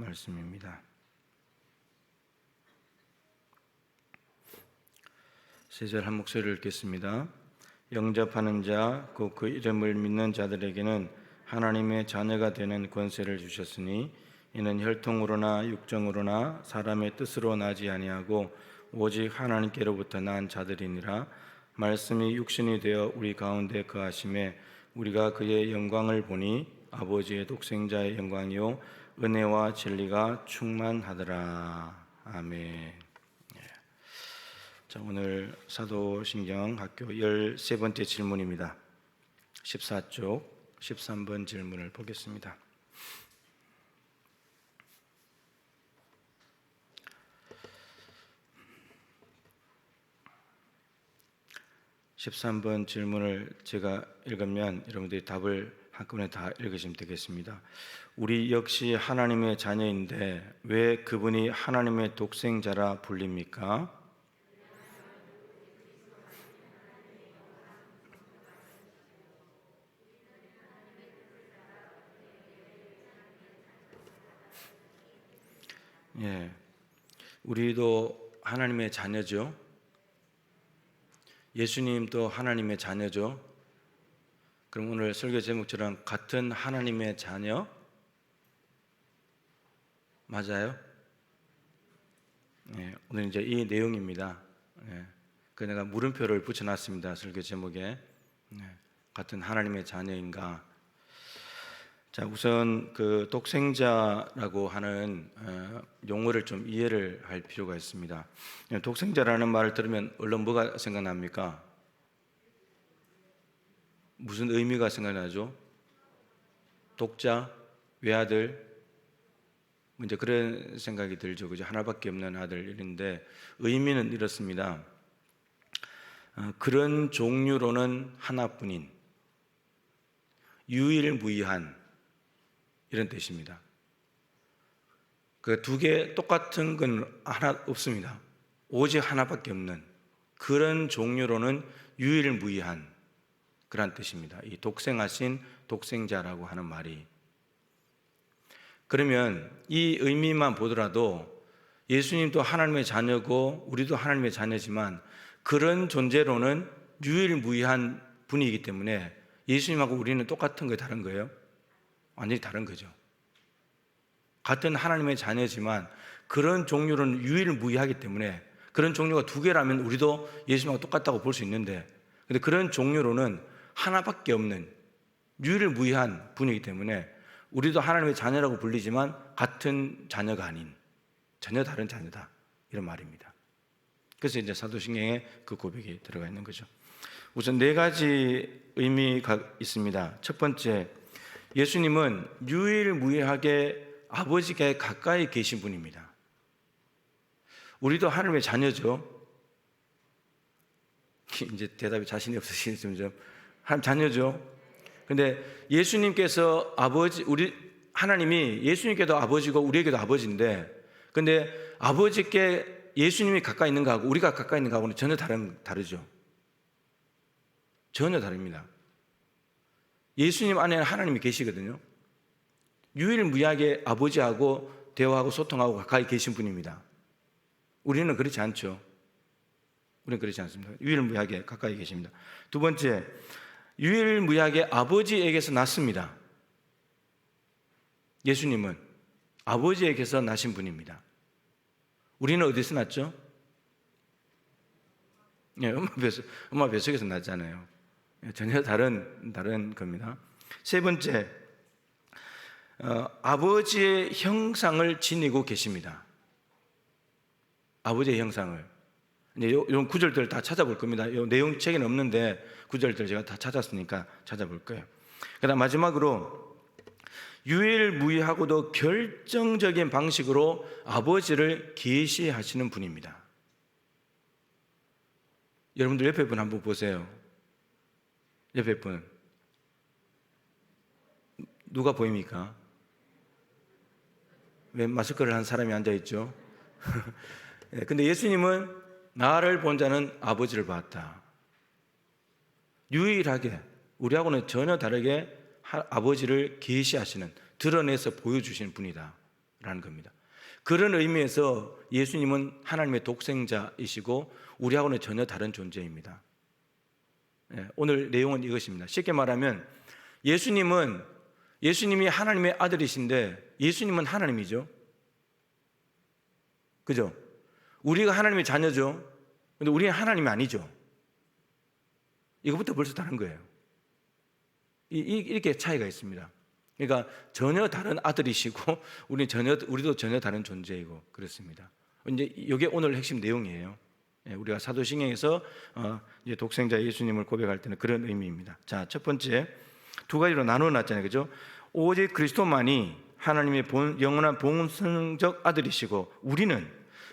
말씀입니다. 세 절 한 목소리를 읽겠습니다. 영접하는 자, 곧 그 이름을 믿는 자들에게는 하나님의 자녀가 되는 권세를 주셨으니 이는 혈통으로나 육정으로나 사람의 뜻으로 나지 아니하고 오직 하나님께로부터 난 자들이니라. 말씀이 육신이 되어 우리 가운데 거하심에 우리가 그의 영광을 보니 아버지의 독생자의 영광이요 은혜와 진리가 충만하더라. 아멘. 자, 오늘 사도신경 학교 13번째 질문입니다. 14쪽 13번 질문을 보겠습니다. (13번) 질문을 제가 읽으면 여러분들이 답을 한꺼번에 다 읽으시면 되겠습니다. 우리 역시 하나님의 자녀인데 왜 그분이 하나님의 독생자라 불립니까? 예, 우리도 하나님의 자녀죠. 예수님도 하나님의 자녀죠. 그럼 오늘 설교 제목처럼 같은 하나님의 자녀 맞아요? 예, 오늘 이제 이 내용입니다. 예, 그 내가 물음표를 붙여놨습니다. 설교 제목에 같은 하나님의 자녀인가? 자, 우선 그 독생자라고 하는 용어를 좀 이해를 할 필요가 있습니다. 독생자라는 말을 들으면 얼른 뭐가 생각납니까? 무슨 의미가 생각나죠? 독자, 외아들, 이제 그런 생각이 들죠. 그죠? 하나밖에 없는 아들인데 의미는 이렇습니다. 그런 종류로는 하나뿐인 유일무이한 이런 뜻입니다. 그 두 개 똑같은 건 하나 없습니다. 오직 하나밖에 없는 그런 종류로는 유일무이한 그런 뜻입니다. 이 독생하신 독생자라고 하는 말이. 그러면 이 의미만 보더라도 예수님도 하나님의 자녀고 우리도 하나님의 자녀지만 그런 존재로는 유일무이한 분이기 때문에 예수님하고 우리는 똑같은 거예요, 다른 거예요? 완전히 다른 거죠. 같은 하나님의 자녀지만 그런 종류로는 유일무이하기 때문에 그런 종류가 두 개라면 우리도 예수님하고 똑같다고 볼 수 있는데 근데 그런 종류로는 하나밖에 없는 유일무이한 분이기 때문에 우리도 하나님의 자녀라고 불리지만 같은 자녀가 아닌 전혀 다른 자녀다 이런 말입니다. 그래서 이제 사도신경에 그 고백이 들어가 있는 거죠. 우선 네 가지 의미가 있습니다. 첫 번째, 예수님은 유일무이하게 아버지께 가까이 계신 분입니다. 우리도 하나님의 자녀죠. 이제 대답이 자신이 없으시면 좀 하나님 자녀죠. 근데 예수님께서 우리 하나님이 예수님께도 아버지고 우리에게도 아버지인데, 근데 아버지께 예수님이 가까이 있는 거하고 우리가 가까이 있는 거하고는 전혀 다르죠. 전혀 다릅니다. 예수님 안에는 하나님이 계시거든요. 유일무이하게 아버지하고 대화하고 소통하고 가까이 계신 분입니다. 우리는 그렇지 않죠. 우리는 그렇지 않습니다. 유일무이하게 가까이 계십니다. 두 번째, 유일무이하게 아버지에게서 났습니다. 예수님은 아버지에게서 나신 분입니다. 우리는 어디서 났죠? 네, 엄마 뱃속에서 났잖아요. 전혀 다른 겁니다. 세 번째, 아버지의 형상을 지니고 계십니다. 아버지의 형상을. 이런 구절들을 다 찾아볼 겁니다. 이 내용 책에는 없는데 구절들 제가 다 찾았으니까 찾아볼 거예요. 그다음 마지막으로 유일무이하고도 결정적인 방식으로 아버지를 계시하시는 분입니다. 여러분들 옆에 분 한번 보세요. 옆에 분 누가 보입니까? 왜 마스크를 한 사람이 앉아있죠? 근데 예수님은 나를 본 자는 아버지를 봤다. 유일하게 우리하고는 전혀 다르게 아버지를 계시하시는, 드러내서 보여주시는 분이다 존재다라는 겁니다. 그런 의미에서 예수님은 하나님의 독생자이시고 우리하고는 전혀 다른 존재입니다. 오늘 내용은 이것입니다. 쉽게 말하면 예수님이 하나님의 아들이신데 예수님은 하나님이죠. 그죠? 우리가 하나님의 자녀죠. 근데 우리는 하나님이 아니죠. 이것부터 벌써 다른 거예요. 이렇게 차이가 있습니다. 그러니까 전혀 다른 아들이시고 우리도 전혀 다른 존재이고 그렇습니다. 이제 이게 오늘 핵심 내용이에요. 우리가 사도신경에서 이제 독생자 예수님을 고백할 때는 그런 의미입니다. 자, 첫 번째 두 가지로 나누어 놨잖아요, 그죠? 오직 그리스도만이 하나님의 영원한 본성적 아들이시고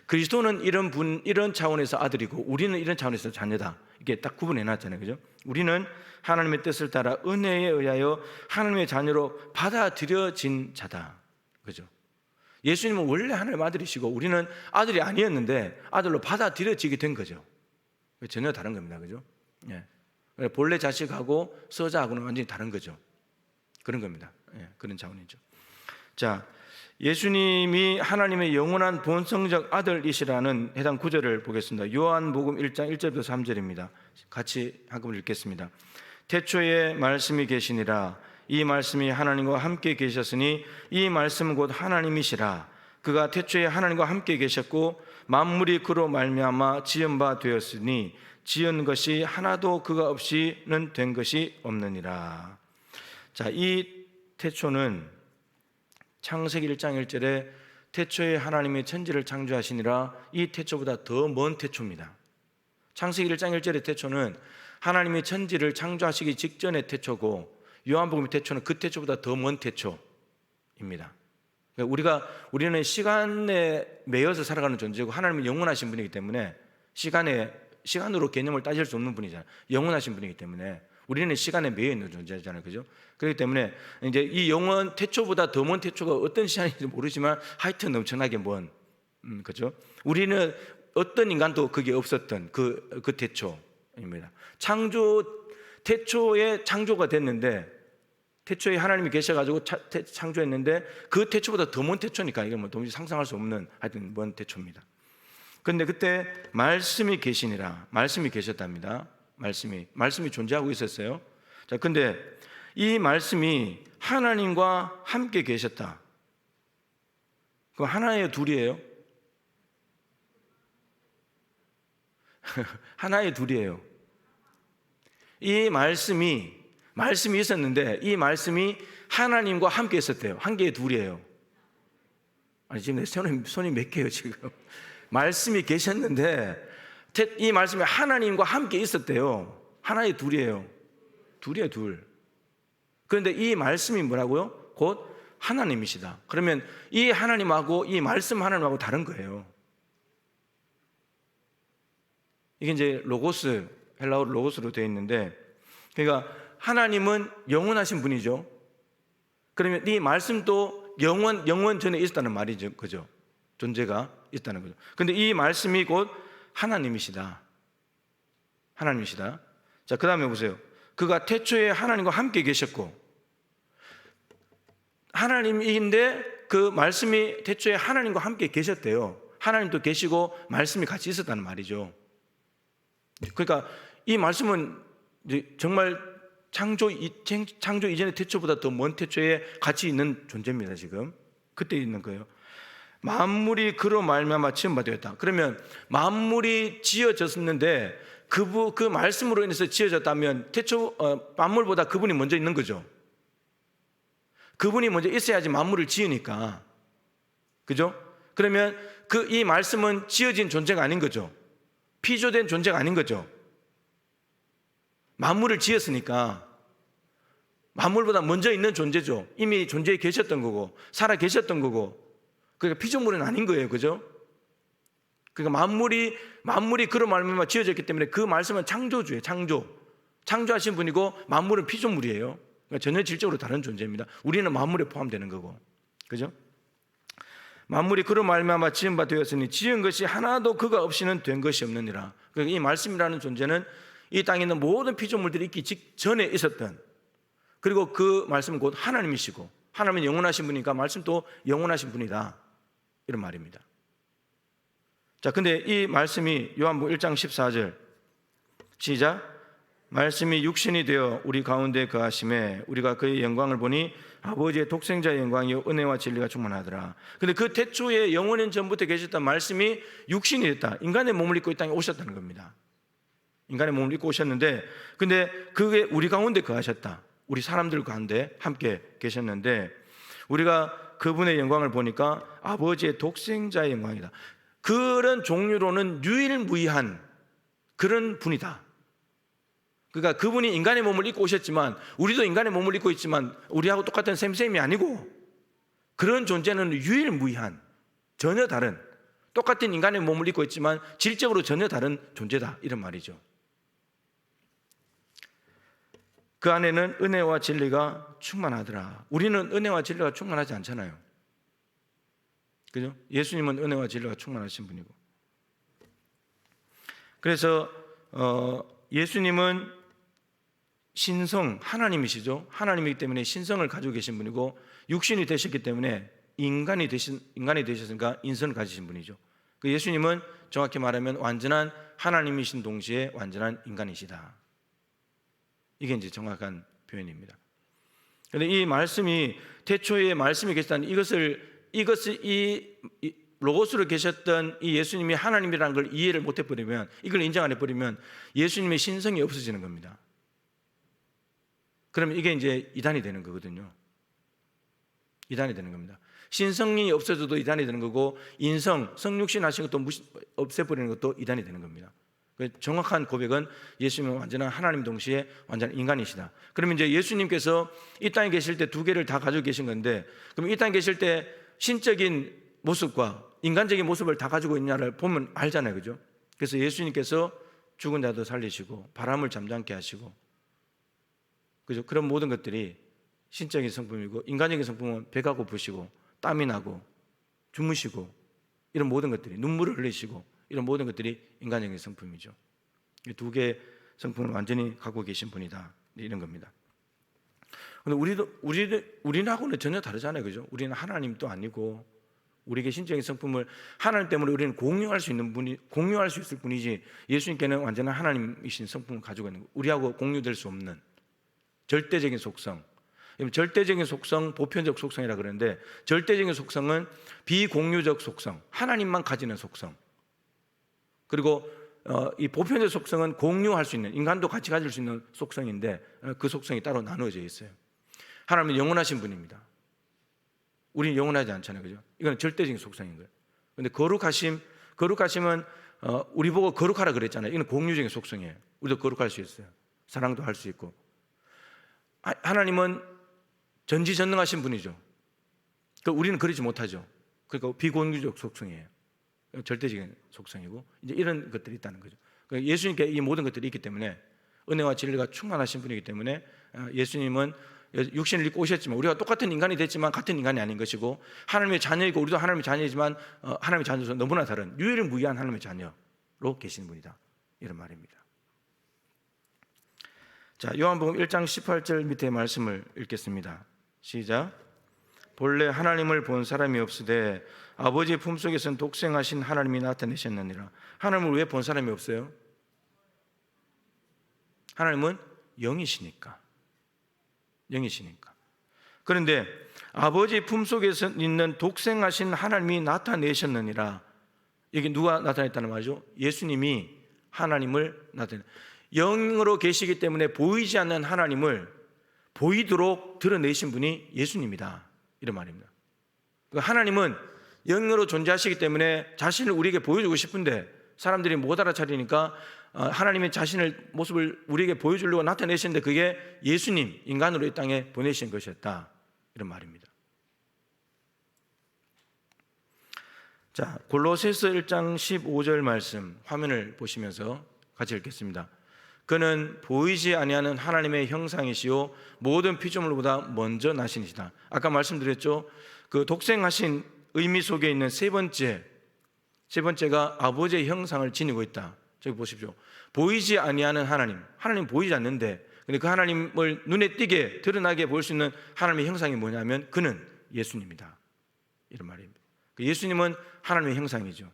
그리스도는 이런 차원에서 아들이고 우리는 이런 차원에서 자녀다. 이게 딱 구분해 놨잖아요, 그죠? 우리는 하나님의 뜻을 따라 은혜에 의하여 하나님의 자녀로 받아들여진 자다, 그죠? 예수님은 원래 하나님의 아들이시고 우리는 아들이 아니었는데 아들로 받아들여지게 된 거죠. 전혀 다른 겁니다, 그죠? 본래 자식하고 서자하고는 완전히 다른 거죠. 그런 겁니다. 그런 차원이죠. 자, 예수님이 하나님의 영원한 본성적 아들이시라는 해당 구절을 보겠습니다. 요한복음 1장 1절부터 3절입니다. 같이 한번 읽겠습니다. 태초에 말씀이 계시니라. 이 말씀이 하나님과 함께 계셨으니 이 말씀은 곧 하나님이시라. 그가 태초에 하나님과 함께 계셨고 만물이 그로 말미암아 지은 바 되었으니 지은 것이 하나도 그가 없이는 된 것이 없느니라. 자, 이 태초는 창세기 1장 1절에 태초에 하나님이 천지를 창조하시니라, 이 태초보다 더 먼 태초입니다. 창세기 1장 1절의 태초는 하나님이 천지를 창조하시기 직전의 태초고 요한복음의 태초는 그 태초보다 더 먼 태초입니다. 우리는 시간에 매여서 살아가는 존재고 하나님은 영원하신 분이기 때문에 시간으로 개념을 따질 수 없는 분이잖아요. 영원하신 분이기 때문에 우리는 시간에 매여 있는 존재잖아요, 그죠? 그렇기 때문에 이제 이 영원 태초보다 더 먼 태초가 어떤 시간인지 모르지만 하여튼 엄청나게 먼, 그죠? 우리는 어떤 인간도 그게 없었던 그 태초입니다. 태초에 창조가 됐는데 태초에 하나님이 계셔가지고 창조했는데 그 태초보다 더 먼 태초니까 이건 뭐 도무지 상상할 수 없는 하여튼 먼 태초입니다. 그런데 그때 말씀이 계시니라, 말씀이 계셨답니다. 말씀이 존재하고 있었어요. 자, 근데 이 말씀이 하나님과 함께 계셨다. 그럼 하나예요, 둘이에요? 하나의 둘이에요. 이 말씀이 있었는데 이 말씀이 하나님과 함께 있었대요. 한 개의 둘이에요. 아니 지금 내 손이 몇 개예요 지금? 말씀이 계셨는데 이 말씀이 하나님과 함께 있었대요. 하나의 둘이에요. 둘이에요, 둘. 그런데 이 말씀이 뭐라고요? 곧 하나님이시다. 그러면 이 하나님하고 이 말씀 하나님하고 다른 거예요. 이게 이제 로고스, 헬라어로 로고스로 되어 있는데, 그러니까 하나님은 영원하신 분이죠. 그러면 이 말씀도 영원 전에 있었다는 말이죠, 그죠? 존재가 있다는 거죠. 그런데 이 말씀이 곧 하나님이시다. 자, 그 다음에 보세요. 그가 태초에 하나님과 함께 계셨고, 하나님인데 그 말씀이 태초에 하나님과 함께 계셨대요. 하나님도 계시고 말씀이 같이 있었다는 말이죠. 그러니까 이 말씀은 정말 창조 이전의 태초보다 더 먼 태초에 같이 있는 존재입니다. 지금 그때 있는 거예요. 만물이 그로 말미암아 지은 바 되었다. 그러면 만물이 지어졌는데 그 말씀으로 인해서 지어졌다면 만물보다 그분이 먼저 있는 거죠. 그분이 먼저 있어야지 만물을 지으니까, 그죠? 그러면 이 말씀은 지어진 존재가 아닌 거죠. 피조된 존재가 아닌 거죠. 만물을 지었으니까 만물보다 먼저 있는 존재죠. 이미 존재해 계셨던 거고 살아 계셨던 거고, 그러니까 피조물은 아닌 거예요, 그죠? 그러니까 만물이 그런 말미암아 지어졌기 때문에 그 말씀은 창조주예요. 창조하신 분이고 만물은 피조물이에요. 그러니까 전혀 질적으로 다른 존재입니다. 우리는 만물에 포함되는 거고, 그죠? 만물이 그로 말미암아 지은 바 되었으니 지은 것이 하나도 그가 없이는 된 것이 없느니라. 그러니까 이 말씀이라는 존재는 이 땅에 있는 모든 피조물들이 있기 직전에 있었던, 그리고 그 말씀은 곧 하나님이시고 하나님은 영원하신 분이니까 말씀도 영원하신 분이다, 이런 말입니다. 자, 근데 이 말씀이 요한복음 1장 14절 시작. 말씀이 육신이 되어 우리 가운데 거하심에 우리가 그의 영광을 보니 아버지의 독생자의 영광이요 은혜와 진리가 충만하더라. 근데 그 태초에 영원한 전부터 계셨던 말씀이 육신이 됐다. 인간의 몸을 입고 이 땅에 오셨다는 겁니다. 인간의 몸을 입고 오셨는데, 근데 그게 우리 가운데 거하셨다. 우리 사람들 가운데 함께 계셨는데, 우리가 그분의 영광을 보니까 아버지의 독생자의 영광이다. 그런 종류로는 유일무이한 그런 분이다. 그러니까 그분이 인간의 몸을 입고 오셨지만, 우리도 인간의 몸을 입고 있지만 우리하고 똑같은 셈셈이 아니고, 그런 존재는 유일무이한, 전혀 다른, 똑같은 인간의 몸을 입고 있지만 질적으로 전혀 다른 존재다, 이런 말이죠. 그 안에는 은혜와 진리가 충만하더라. 우리는 은혜와 진리가 충만하지 않잖아요. 그죠? 예수님은 은혜와 진리가 충만하신 분이고, 그래서 예수님은 신성, 하나님이시죠. 하나님이기 때문에 신성을 가지고 계신 분이고, 육신이 되셨기 때문에 인간이 되셨으니까 인성을 가지신 분이죠. 그 예수님은 정확히 말하면 완전한 하나님이신 동시에 완전한 인간이시다. 이게 이제 정확한 표현입니다. 그런데 이 말씀이 태초에 말씀이 계셨다는 이것을 이 로고스로 계셨던 이 예수님이 하나님이라는 걸 이해를 못 해버리면, 이걸 인정 안 해버리면 예수님의 신성이 없어지는 겁니다. 그러면 이게 이제 이단이 되는 거거든요. 이단이 되는 겁니다. 신성이 없어져도 이단이 되는 거고, 인성, 성육신 하신 것도 없애버리는 것도 이단이 되는 겁니다. 정확한 고백은 예수님은 완전한 하나님 동시에 완전한 인간이시다. 그러면 이제 예수님께서 이 땅에 계실 때 두 개를 다 가지고 계신 건데, 그럼 이 땅에 계실 때 신적인 모습과 인간적인 모습을 다 가지고 있냐를 보면 알잖아요, 그죠? 그래서 예수님께서 죽은 자도 살리시고 바람을 잠잠케 하시고, 그죠? 그런 모든 것들이 신적인 성품이고, 인간적인 성품은 배가 고프시고 땀이 나고 주무시고, 이런 모든 것들이 눈물을 흘리시고, 이런 모든 것들이 인간적인 성품이죠. 이 두 개의 성품을 완전히 갖고 계신 분이다, 이런 겁니다. 그런데 우리하고는 전혀 다르잖아요, 그죠? 우리는 하나님도 아니고, 우리에게 신적인 성품을 하나님 때문에 우리는 공유할 수 있을 뿐이지, 예수님께는 완전한 하나님이신 성품을 가지고 있는 거예요. 우리하고 공유될 수 없는 절대적인 속성. 절대적인 속성, 보편적 속성이라 그러는데, 절대적인 속성은 비공유적 속성, 하나님만 가지는 속성. 그리고 이 보편적 속성은 공유할 수 있는, 인간도 같이 가질 수 있는 속성인데, 그 속성이 따로 나누어져 있어요. 하나님은 영원하신 분입니다. 우리는 영원하지 않잖아요, 그죠? 이건 절대적인 속성인 거예요. 그런데 거룩하심은 우리 보고 거룩하라 그랬잖아요. 이건 공유적인 속성이에요. 우리도 거룩할 수 있어요. 사랑도 할 수 있고. 하나님은 전지전능하신 분이죠. 우리는 그러지 못하죠. 그러니까 비공유적 속성이에요. 절대적인 속성이고, 이제 이런 것들이 있다는 거죠. 예수님께 이 모든 것들이 있기 때문에, 은혜와 진리가 충만하신 분이기 때문에, 예수님은 육신을 입고 오셨지만 우리가 똑같은 인간이 됐지만 같은 인간이 아닌 것이고, 하나님의 자녀이고 우리도 하나님의 자녀이지만 하나님의 자녀로서 너무나 다른 유일무이한 하나님의 자녀로 계신 분이다, 이런 말입니다. 자, 요한복음 1장 18절 밑에 말씀을 읽겠습니다. 시작. 본래 하나님을 본 사람이 없으되 아버지의 품속에서는 독생하신 하나님이 나타내셨느니라. 하나님을 왜 본 사람이 없어요? 하나님은 영이시니까. 그런데 아버지 품속에서 있는 독생하신 하나님이 나타내셨느니라. 이게 누가 나타냈다는 말이죠? 예수님이 하나님을 나타내. 영으로 계시기 때문에 보이지 않는 하나님을 보이도록 드러내신 분이 예수님이다, 이런 말입니다. 하나님은 영으로 존재하시기 때문에 자신을 우리에게 보여주고 싶은데 사람들이 못 알아차리니까 하나님의 자신을 모습을 우리에게 보여주려고 나타내시는데, 그게 예수님, 인간으로 이 땅에 보내신 것이었다, 이런 말입니다. 자, 골로새서 1장 15절 말씀 화면을 보시면서 같이 읽겠습니다. 그는 보이지 아니하는 하나님의 형상이시요 모든 피조물보다 먼저 나시니시다. 아까 말씀드렸죠. 그 독생하신 의미 속에 있는 세 번째가 아버지의 형상을 지니고 있다. 저기 보십시오. 보이지 아니하는 하나님 보이지 않는데 근데 그 하나님을 눈에 띄게 드러나게 볼 수 있는 하나님의 형상이 뭐냐면 그는 예수님이다, 이런 말입니다. 예수님은 하나님의 형상이죠.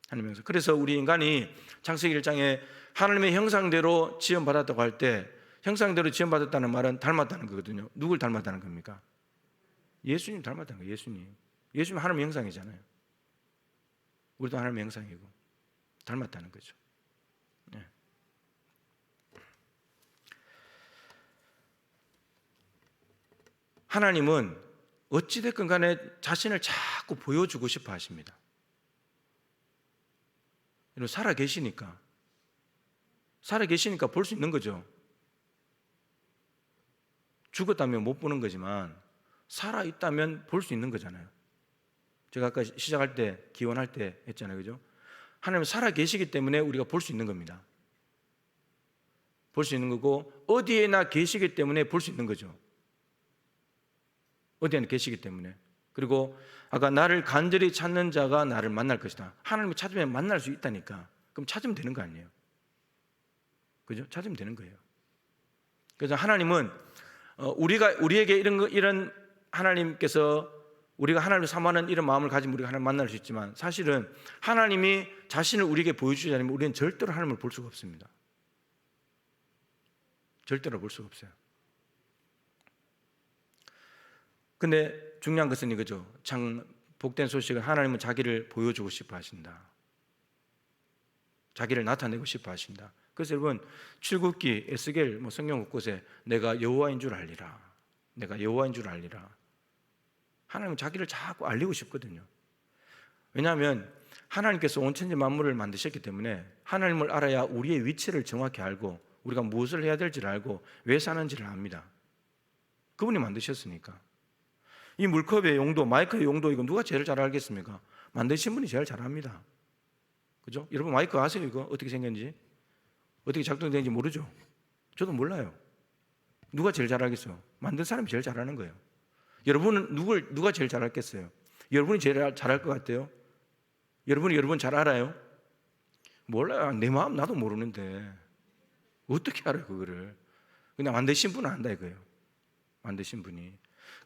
하나님의 형상. 그래서 우리 인간이 창세기 1장에 하나님의 형상대로 지음받았다고 할 때, 형상대로 지음받았다는 말은 닮았다는 거거든요. 누굴 닮았다는 겁니까? 예수님 닮았다는 거예요. 예수님 하나님의 형상이잖아요. 우리도 하나님의 형상이고 닮았다는 거죠. 네. 하나님은 어찌됐건 간에 자신을 자꾸 보여주고 싶어 하십니다. 살아 계시니까 볼 수 있는 거죠. 죽었다면 못 보는 거지만 살아 있다면 볼 수 있는 거잖아요. 제가 아까 시작할 때, 기원할 때 했잖아요. 그죠? 하나님은 살아 계시기 때문에 우리가 볼 수 있는 겁니다. 볼 수 있는 거고, 어디에나 계시기 때문에 볼 수 있는 거죠. 어디에나 계시기 때문에. 그리고 아까 나를 간절히 찾는 자가 나를 만날 것이다. 하나님을 찾으면 만날 수 있다니까. 그럼 찾으면 되는 거 아니에요? 그죠? 찾으면 되는 거예요. 그래서 하나님은 우리에게 이런 하나님께서 우리가 하나님을 사모하는 이런 마음을 가지면 우리가 하나님을 만날 수 있지만, 사실은 하나님이 자신을 우리에게 보여주지 않으면 우리는 절대로 하나님을 볼 수가 없습니다. 절대로 볼 수가 없어요. 근데 중요한 것은 이거죠. 참 복된 소식은 하나님은 자기를 보여주고 싶어 하신다. 자기를 나타내고 싶어 하신다. 그래서 여러분, 출애굽기, 에스겔, 성경 곳곳에 내가 여호와인 줄 알리라, 내가 여호와인 줄 알리라. 하나님은 자기를 자꾸 알리고 싶거든요. 왜냐하면 하나님께서 온 천지 만물을 만드셨기 때문에 하나님을 알아야 우리의 위치를 정확히 알고 우리가 무엇을 해야 될지를 알고 왜 사는지를 압니다. 그분이 만드셨으니까. 이 물컵의 용도, 마이크의 용도, 이거 누가 제일 잘 알겠습니까? 만드신 분이 제일 잘 압니다. 그죠? 여러분 마이크 아세요? 이거 어떻게 생겼는지? 어떻게 작동되는지 모르죠? 저도 몰라요. 누가 제일 잘 알겠어요? 만든 사람이 제일 잘 아는 거예요. 여러분은 누가 제일 잘 알겠어요? 여러분이 제일 잘할 것 같아요? 여러분 잘 알아요? 몰라요. 내 마음 나도 모르는데 어떻게 알아요 그거를? 그냥 만드신 분은 안다 이거예요. 만드신 분이.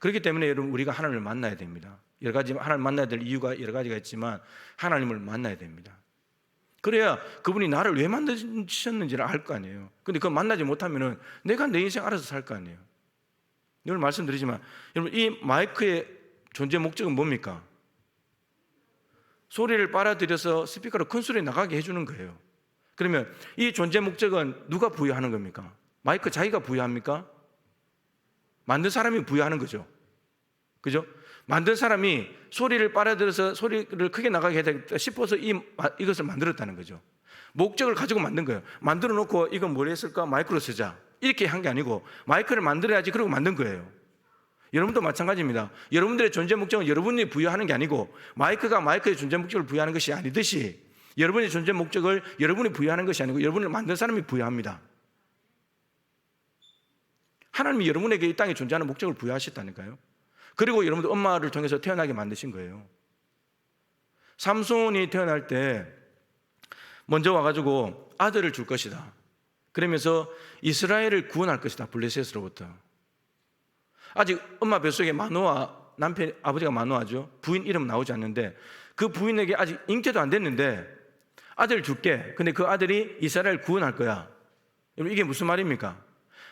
그렇기 때문에 여러분, 우리가 하나님을 만나야 됩니다. 여러 가지 하나님을 만나야 될 이유가 여러 가지가 있지만 하나님을 만나야 됩니다. 그래야 그분이 나를 왜 만드셨는지를 알 거 아니에요. 근데 그걸 만나지 못하면은 내가 내 인생 알아서 살 거 아니에요. 늘 말씀드리지만 여러분, 이 마이크의 존재 목적은 뭡니까? 소리를 빨아들여서 스피커로 큰 소리 나가게 해주는 거예요. 그러면 이 존재 목적은 누가 부여하는 겁니까? 마이크 자기가 부여합니까? 만든 사람이 부여하는 거죠. 그죠? 만든 사람이 소리를 빨아들여서 소리를 크게 나가게 해야 되겠다 싶어서 이것을 만들었다는 거죠. 목적을 가지고 만든 거예요. 만들어 놓고 이건 뭘 했을까? 마이크로 쓰자, 이렇게 한 게 아니고 마이크를 만들어야지 그러고 만든 거예요. 여러분도 마찬가지입니다. 여러분들의 존재 목적은 여러분이 부여하는 게 아니고 마이크가 마이크의 존재 목적을 부여하는 것이 아니듯이 여러분의 존재 목적을 여러분이 부여하는 것이 아니고 여러분을 만든 사람이 부여합니다. 하나님이 여러분에게 이 땅에 존재하는 목적을 부여하셨다니까요. 그리고 여러분들 엄마를 통해서 태어나게 만드신 거예요. 삼손이 태어날 때 먼저 와가지고 아들을 줄 것이다. 그러면서 이스라엘을 구원할 것이다, 블레셋으로부터. 아직 엄마 뱃속에 마노아, 남편 아버지가 마노아죠. 부인 이름 나오지 않는데 그 부인에게 아직 잉태도 안 됐는데 아들을 줄게. 근데 그 아들이 이스라엘을 구원할 거야. 여러분, 이게 무슨 말입니까?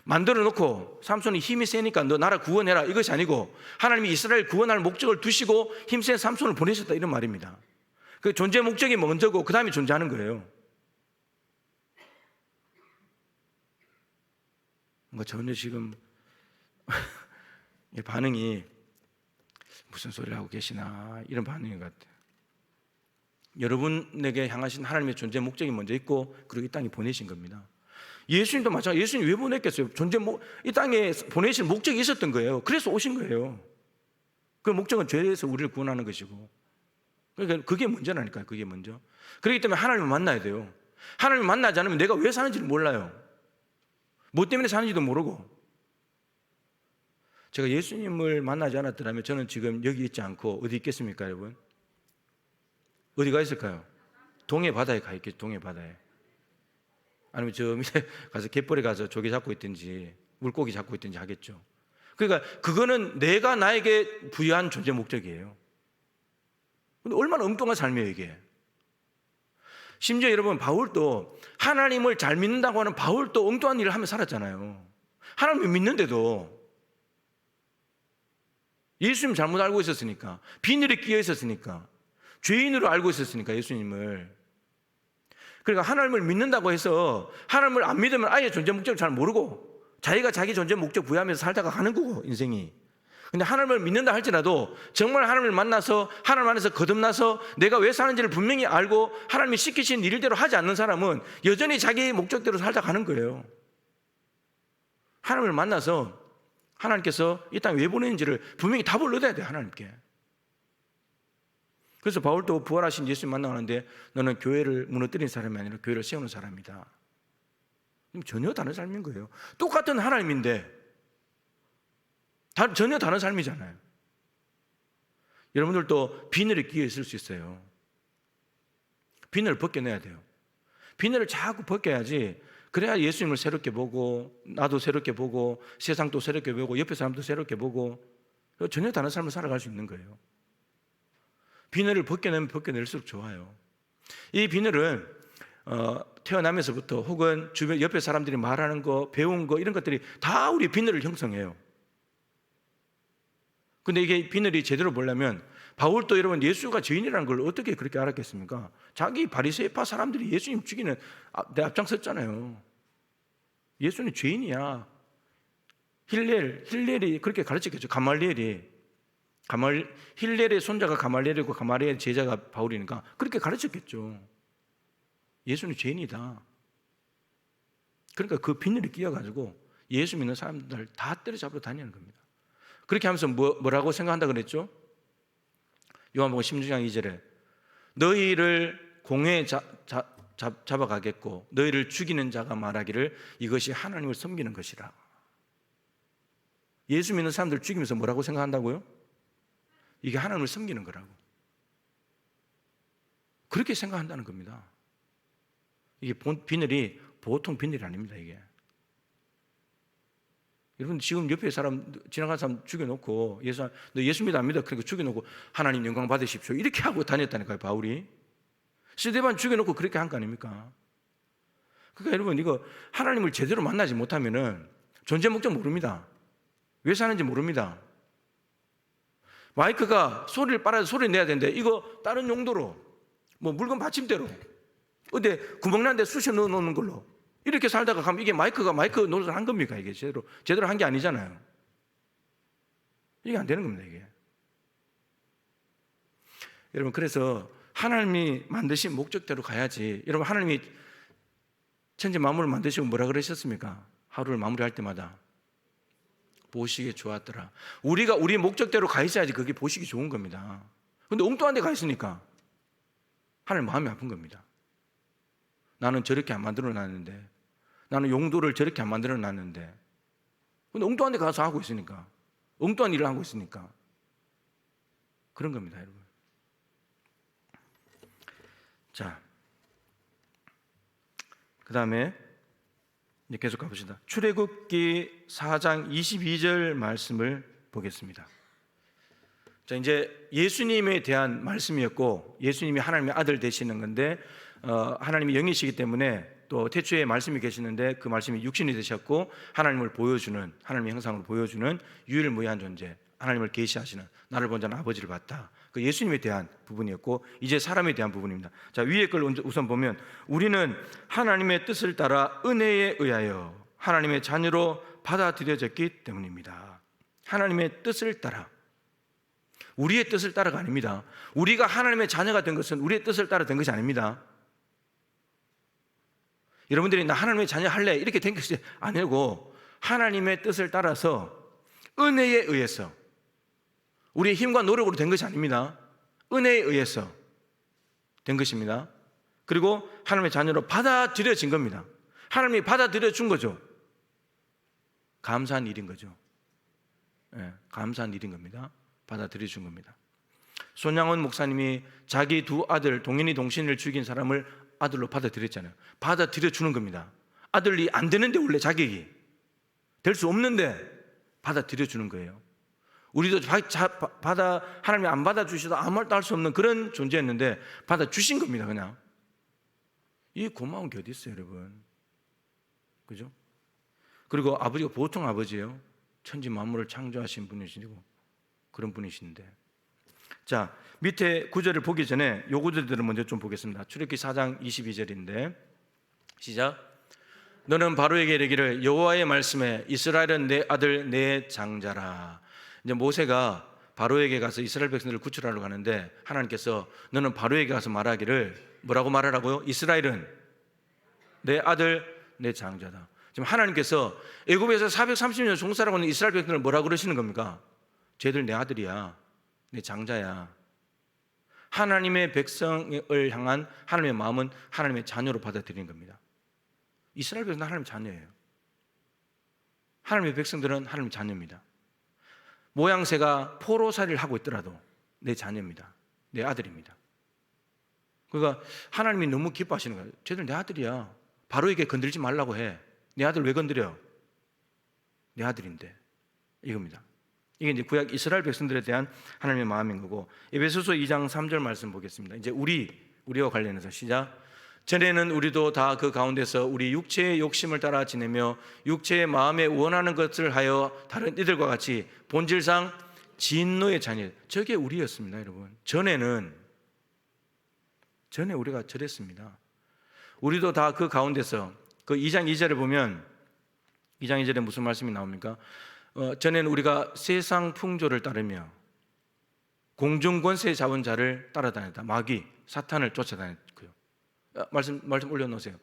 만들어 놓고 삼손이 힘이 세니까 너 나라 구원해라, 이것이 아니고 하나님이 이스라엘 구원할 목적을 두시고 힘센 삼손을 보내셨다, 이런 말입니다. 그 존재 목적이 먼저고 그 다음에 존재하는 거예요. 뭔가 전혀 지금 반응이 무슨 소리를 하고 계시나, 이런 반응인 것 같아요. 여러분에게 향하신 하나님의 존재 목적이 먼저 있고 그리고 이 땅에 보내신 겁니다. 예수님도 마찬가지. 예수님 왜 보냈겠어요? 이 땅에 보내실 목적이 있었던 거예요. 그래서 오신 거예요. 그 목적은 죄에서 우리를 구원하는 것이고, 그러니까 그게 먼저라니까요. 그게 먼저. 그렇기 때문에 하나님을 만나야 돼요. 하나님을 만나지 않으면 내가 왜 사는지를 몰라요. 뭐 때문에 사는지도 모르고. 제가 예수님을 만나지 않았더라면 저는 지금 여기 있지 않고 어디 있겠습니까, 여러분? 어디가 있을까요? 동해 바다에 가 있겠죠. 동해 바다에. 아니면 저 밑에 가서 갯벌에 가서 조개 잡고 있든지 물고기 잡고 있든지 하겠죠. 그러니까 그거는 내가 나에게 부여한 존재 목적이에요. 근데 얼마나 엉뚱한 삶이에요 이게. 심지어 여러분 바울도 하나님을 잘 믿는다고 하는 바울도 엉뚱한 일을 하며 살았잖아요. 하나님을 믿는데도 예수님 잘못 알고 있었으니까, 비늘에 끼어 있었으니까, 죄인으로 알고 있었으니까 예수님을. 그러니까 하나님을 믿는다고 해서 하나님을 안 믿으면 아예 존재 목적을 잘 모르고 자기가 자기 존재 목적 부여하면서 살다가 가는 거고 인생이. 근데 하나님을 믿는다 할지라도 정말 하나님을 만나서 하나님 안에서 거듭나서 내가 왜 사는지를 분명히 알고 하나님이 시키신 일대로 하지 않는 사람은 여전히 자기 목적대로 살다 가는 거예요. 하나님을 만나서 하나님께서 이 땅에 왜 보내는지를 분명히 답을 얻어야 돼요, 하나님께. 그래서 바울도 부활하신 예수님 만나는데 너는 교회를 무너뜨린 사람이 아니라 교회를 세우는 사람이다. 전혀 다른 삶인 거예요. 똑같은 하나님인데 전혀 다른 삶이잖아요. 여러분들도 비늘에 끼어 있을 수 있어요. 비늘을 벗겨내야 돼요. 비늘을 자꾸 벗겨야지. 그래야 예수님을 새롭게 보고 나도 새롭게 보고 세상도 새롭게 보고 옆에 사람도 새롭게 보고 전혀 다른 삶을 살아갈 수 있는 거예요. 비늘을 벗겨내면 벗겨낼수록 좋아요. 이 비늘은 태어나면서부터 혹은 주변 옆에 사람들이 말하는 거, 배운 거 이런 것들이 다 우리 비늘을 형성해요. 근데 이게 비늘이 제대로 보려면 바울도 여러분 예수가 죄인이라는 걸 어떻게 그렇게 알았겠습니까? 자기 바리새파 사람들이 예수님 죽이는 데 앞장섰잖아요. 예수는 죄인이야. 힐렐이 그렇게 가르쳤겠죠. 힐렐의 손자가 가말리엘이고 가말리엘의 제자가 바울이니까 그렇게 가르쳤겠죠. 예수는 죄인이다. 그러니까 그 비늘이 끼어가지고 예수 믿는 사람들 다 때려잡으러 다니는 겁니다. 그렇게 하면서 뭐라고 생각한다 그랬죠? 요한복음 16장 2절에 너희를 공회에 잡아가겠고 너희를 죽이는 자가 말하기를 이것이 하나님을 섬기는 것이라. 예수 믿는 사람들 죽이면서 뭐라고 생각한다고요? 이게 하나님을 섬기는 거라고. 그렇게 생각한다는 겁니다. 이게 비늘이 보통 비늘이 아닙니다. 이게 여러분 지금 옆에 사람 지나간 사람 죽여놓고 너 예수 믿어 안 믿어? 그러니까 죽여놓고 하나님 영광 받으십시오 이렇게 하고 다녔다니까요. 바울이 스데반 죽여놓고 그렇게 한 거 아닙니까? 그러니까 여러분 이거 하나님을 제대로 만나지 못하면은 존재 목적 모릅니다. 왜 사는지 모릅니다. 마이크가 소리를 빨아서 소리 내야 되는데 이거 다른 용도로 뭐 물건 받침대로 어디 구멍 난 데 쑤셔 넣어 놓는 걸로 이렇게 살다가 가면 이게 마이크 노릇을 한 겁니까? 이게 제대로 한 게 아니잖아요. 이게 안 되는 겁니다. 이게 여러분 그래서 하나님이 만드신 목적대로 가야지. 여러분 하나님이 천지 만물을 만드시고 뭐라 그러셨습니까? 하루를 마무리할 때마다 보시기에 좋았더라. 우리가 우리 목적대로 가 있어야지 그게 보시기 좋은 겁니다. 근데 엉뚱한 데 가 있으니까 하나님 마음이 아픈 겁니다. 나는 저렇게 안 만들어 놨는데, 나는 용도를 저렇게 안 만들어 놨는데, 근데 엉뚱한 데 가서 하고 있으니까, 엉뚱한 일을 하고 있으니까 그런 겁니다, 여러분. 자, 그 다음에 이제 계속 가봅시다. 출애굽기 4장 22절 말씀을 보겠습니다. 자, 이제 예수님에 대한 말씀이었고, 예수님이 하나님의 아들 되시는 건데, 하나님이 영이시기 때문에 또 태초에 말씀이 계시는데 그 말씀이 육신이 되셨고 하나님을 보여주는, 하나님의 형상으로 보여주는 유일무이한 존재, 하나님을 계시하시는, 나를 본 자는 아버지를 봤다. 그 예수님에 대한 부분이었고, 이제 사람에 대한 부분입니다. 자, 위에 걸 우선 보면 우리는 하나님의 뜻을 따라 은혜에 의하여 하나님의 자녀로 받아들여졌기 때문입니다. 하나님의 뜻을 따라, 우리의 뜻을 따라가 아닙니다. 우리가 하나님의 자녀가 된 것은 우리의 뜻을 따라 된 것이 아닙니다. 여러분들이 나 하나님의 자녀 할래 이렇게 된 것이 아니고 하나님의 뜻을 따라서 은혜에 의해서, 우리의 힘과 노력으로 된 것이 아닙니다. 은혜에 의해서 된 것입니다. 그리고 하나님의 자녀로 받아들여진 겁니다. 하나님이 받아들여준 거죠. 감사한 일인 거죠. 네, 감사한 일인 겁니다. 받아들여준 겁니다. 손양원 목사님이 자기 두 아들 동인이 동신을 죽인 사람을 아들로 받아들였잖아요. 받아들여주는 겁니다. 아들이 안 되는데 원래 자격이 될 수 없는데 받아들여 주는 거예요. 우리도 하나님이 안 받아주셔도 아무 말도 할 수 없는 그런 존재였는데 받아주신 겁니다. 그냥 이 고마운 게 어디 있어요, 여러분? 그죠? 그리고 아버지가 보통 아버지예요. 천지 만물을 창조하신 분이시고 그런 분이신데, 자, 밑에 구절을 보기 전에 요 구절들을 먼저 좀 보겠습니다. 출애굽기 4장 22절인데 시작. 너는 바로에게 이르기를 여호와의 말씀에 이스라엘은 내 아들 내 장자라. 이제 모세가 바로에게 가서 이스라엘 백성들을 구출하러 가는데 하나님께서 너는 바로에게 가서 말하기를 뭐라고 말하라고요? 이스라엘은 내 아들 내 장자다. 지금 하나님께서 애굽에서 430년 종살아고 있는 이스라엘 백성들을 뭐라고 그러시는 겁니까? 쟤들 내 아들이야, 내 장자야. 하나님의 백성을 향한 하나님의 마음은 하나님의 자녀로 받아들이는 겁니다. 이스라엘 백성은 하나님의 자녀예요. 하나님의 백성들은 하나님의 자녀입니다. 모양새가 포로살이를 하고 있더라도 내 자녀입니다. 내 아들입니다. 그러니까 하나님이 너무 기뻐하시는 거예요. 쟤들 내 아들이야. 바로에게 건들지 말라고 해. 내 아들 왜 건드려? 내 아들인데. 이겁니다. 이게 이제 구약 이스라엘 백성들에 대한 하나님의 마음인 거고, 에베소서 2장 3절 말씀 보겠습니다. 이제 우리와 관련해서 시작. 전에는 우리도 다 그 가운데서 우리 육체의 욕심을 따라 지내며 육체의 마음에 원하는 것을 하여 다른 이들과 같이 본질상 진노의 자녀. 저게 우리였습니다, 여러분. 전에 우리가 저랬습니다. 우리도 다 그 가운데서 그 2장 2절에 보면 2장 2절에 무슨 말씀이 나옵니까? 전에는 우리가 세상 풍조를 따르며 공중 권세 잡은 자를 따라다녔다. 마귀, 사탄을 쫓아다녔고요. 말씀 올려놓으세요.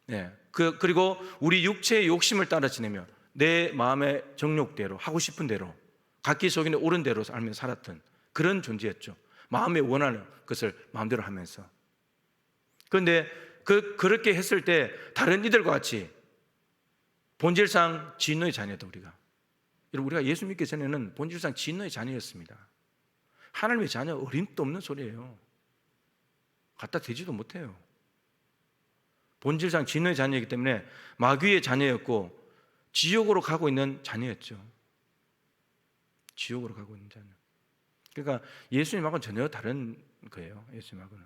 네. 그리고 우리 육체의 욕심을 따라 지내며 내 마음의 정욕대로 하고 싶은 대로 각기 속인의 옳은 대로 알며 살았던 그런 존재였죠. 마음에 원하는 것을 마음대로 하면서. 그런데 그렇게 했을 때 다른 이들과 같이 본질상 진노의 자녀다. 우리가 예수 믿기 전에는 본질상 진노의 자녀였습니다. 하나님의 자녀 어림도 없는 소리예요. 갖다 대지도 못해요. 본질상 진노의 자녀이기 때문에 마귀의 자녀였고 지옥으로 가고 있는 자녀였죠. 지옥으로 가고 있는 자녀. 그러니까 예수님하고는 전혀 다른 거예요. 예수님하고는.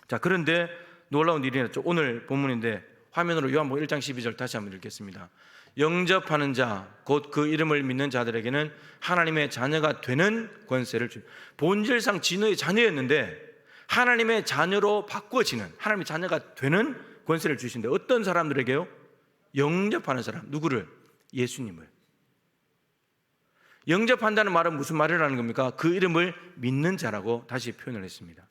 자, 그런데 놀라운 일이 났죠. 오늘 본문인데 화면으로 요한복음 1장 12절 다시 한번 읽겠습니다. 영접하는 자, 곧 그 이름을 믿는 자들에게는 하나님의 자녀가 되는 권세를 주. 본질상 진노의 자녀였는데 하나님의 자녀로 바꿔지는, 하나님의 자녀가 되는 권세를 주신데 어떤 사람들에게요? 영접하는 사람. 누구를? 예수님을. 영접한다는 말은 무슨 말이라는 겁니까? 그 이름을 믿는 자라고 다시 표현을 했습니다.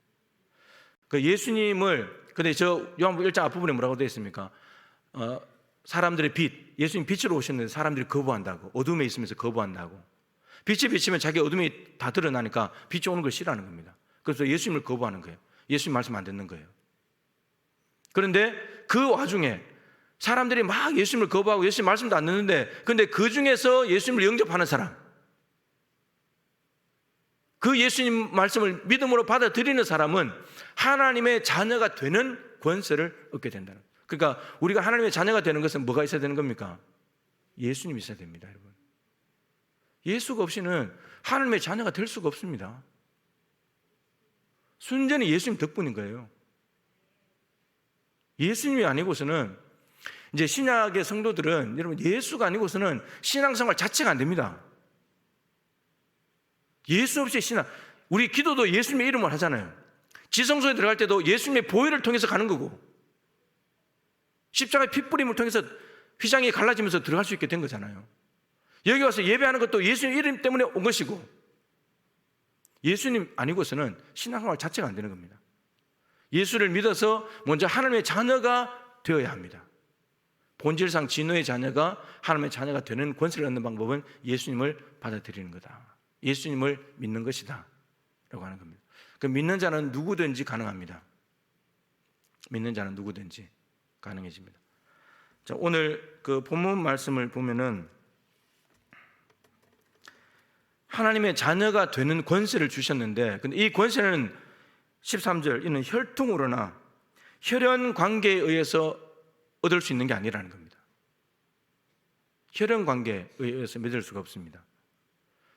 그 예수님을, 근데 저 요한복음 1장 앞부분에 뭐라고 되어 있습니까? 사람들의 빛, 예수님 빛으로 오셨는데 사람들이 거부한다고, 어둠에 있으면서 거부한다고. 빛이 비치면 자기 어둠이 다 드러나니까 빛이 오는 걸 싫어하는 겁니다. 그래서 예수님을 거부하는 거예요. 예수님 말씀 안 듣는 거예요. 그런데 그 와중에 사람들이 막 예수님을 거부하고 예수님 말씀도 안 듣는데, 근데 그 중에서 예수님을 영접하는 사람, 그 예수님 말씀을 믿음으로 받아들이는 사람은 하나님의 자녀가 되는 권세를 얻게 된다는 거예요. 그러니까 우리가 하나님의 자녀가 되는 것은 뭐가 있어야 되는 겁니까? 예수님이 있어야 됩니다, 여러분. 예수가 없이는 하나님의 자녀가 될 수가 없습니다. 순전히 예수님 덕분인 거예요. 예수님이 아니고서는, 이제 신약의 성도들은 여러분 예수가 아니고서는 신앙생활 자체가 안 됩니다. 예수 없이 신앙, 우리 기도도 예수님의 이름을 하잖아요. 지성소에 들어갈 때도 예수님의 보혈을 통해서 가는 거고, 십자가의 핏뿌림을 통해서 휘장이 갈라지면서 들어갈 수 있게 된 거잖아요. 여기 와서 예배하는 것도 예수님 이름 때문에 온 것이고, 예수님 아니고서는 신앙생활 자체가 안 되는 겁니다. 예수를 믿어서 먼저 하나님의 자녀가 되어야 합니다. 본질상 진노의 자녀가 하나님의 자녀가 되는 권세를 얻는 방법은 예수님을 받아들이는 거다. 예수님을 믿는 것이다 라고 하는 겁니다. 그 믿는 자는 누구든지 가능합니다. 믿는 자는 누구든지 가능해집니다. 자, 오늘 그 본문 말씀을 보면은 하나님의 자녀가 되는 권세를 주셨는데, 근데 이 권세는 13절, 이는 혈통으로나 혈연 관계에 의해서 얻을 수 있는 게 아니라는 겁니다. 혈연 관계에 의해서 맺을 수가 없습니다.